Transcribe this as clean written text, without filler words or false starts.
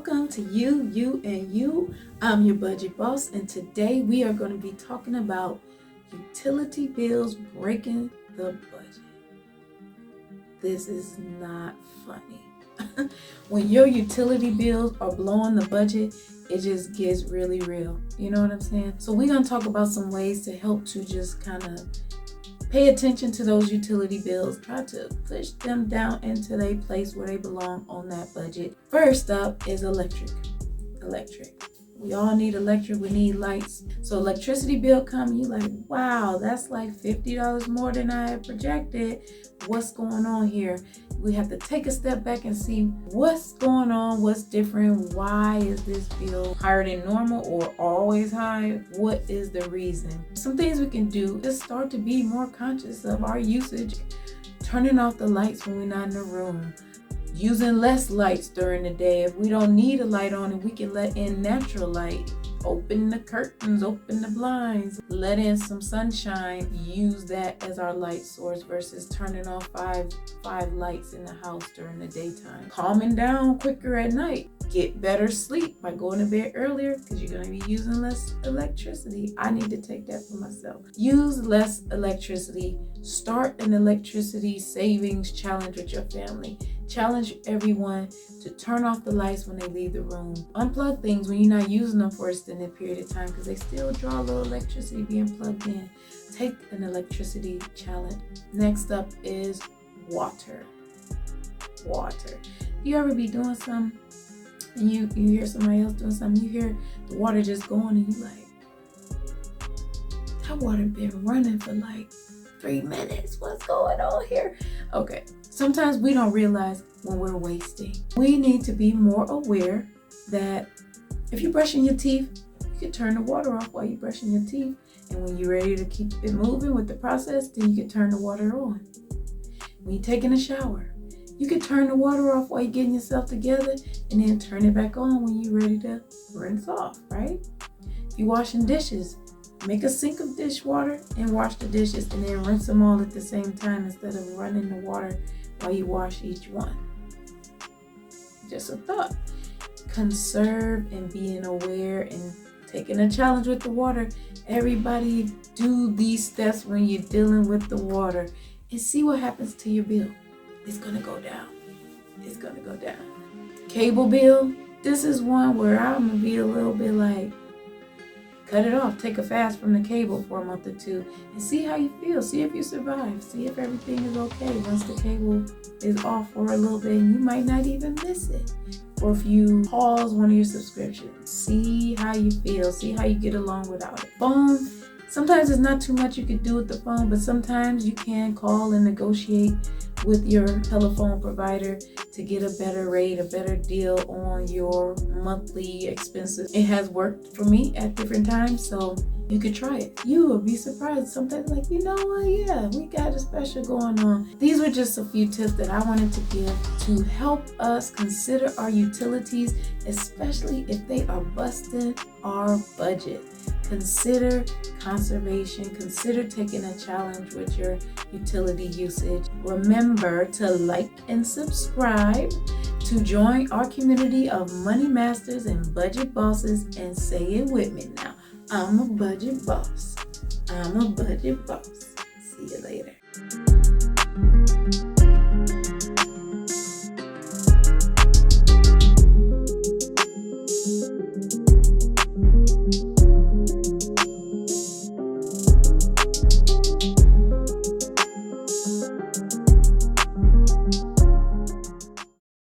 Welcome to You, and You. I'm your budget boss, and today we are going to be talking about utility bills breaking the budget. This is not funny. When your utility bills are blowing the budget, it just gets really real. You know what I'm saying? So we're going to talk about some ways to help to just kind of pay attention to those utility bills. Try to push them down into their place where they belong on that budget. First up is electric. We all need electric. We need lights. So electricity bill come, you like, wow, that's like $50 more than I had projected. What's going on here? We have to take a step back and see what's going on, what's different, why is this bill higher than normal or always high? What is the reason? Some things we can do is start to be more conscious of our usage, turning off the lights when we're not in the room, using less lights during the day. If we don't need a light on it, we can let in natural light. Open the curtains, open the blinds, let in some sunshine, use that as our light source versus turning off five lights in the house during the daytime. Calming down quicker at night. Get better sleep by going to bed earlier because you're going to be using less electricity. I need to take that for myself. Use less electricity. Start an electricity savings challenge with your family. Challenge everyone to turn off the lights when they leave the room. Unplug things when you're not using them for an extended period of time because they still draw a little electricity being plugged in. Take an electricity challenge. Next up is water. You ever be doing something and you hear somebody else doing something, you hear the water just going and you like, that water been running for like 3 minutes. What's going on here? Okay. Sometimes we don't realize when we're wasting. We need to be more aware that if you're brushing your teeth, you can turn the water off while you're brushing your teeth. And when you're ready to keep it moving with the process, then you can turn the water on. When you're taking a shower, you can turn the water off while you're getting yourself together and then turn it back on when you're ready to rinse off, right? If you're washing dishes, make a sink of dishwater and wash the dishes and then rinse them all at the same time instead of running the water while you wash each one. Just a thought. Conserve and being aware and taking a challenge with the water. Everybody do these steps when you're dealing with the water and see what happens to your bill. It's gonna go down. Cable bill. This is one where I'm gonna be a little bit like, cut it off. Take a fast from the cable for a month or two and see how you feel. See if you survive. See if everything is okay once the cable is off for a little bit and you might not even miss it. Or if you pause one of your subscriptions, see how you feel. See how you get along without it. Phone. Sometimes it's not too much you can do with the phone, but sometimes you can call and negotiate with your telephone provider to get a better rate, a better deal on your monthly expenses. It has worked for me at different times, so you could try it. You will be surprised. Sometimes like, you know what? Yeah, we got a special going on. These were just a few tips that I wanted to give to help us consider our utilities, especially if they are busting our budget. Consider conservation. Consider taking a challenge with your utility usage. Remember to like and subscribe to join our community of money masters and budget bosses, and say it with me now. I'm a budget boss. See you later.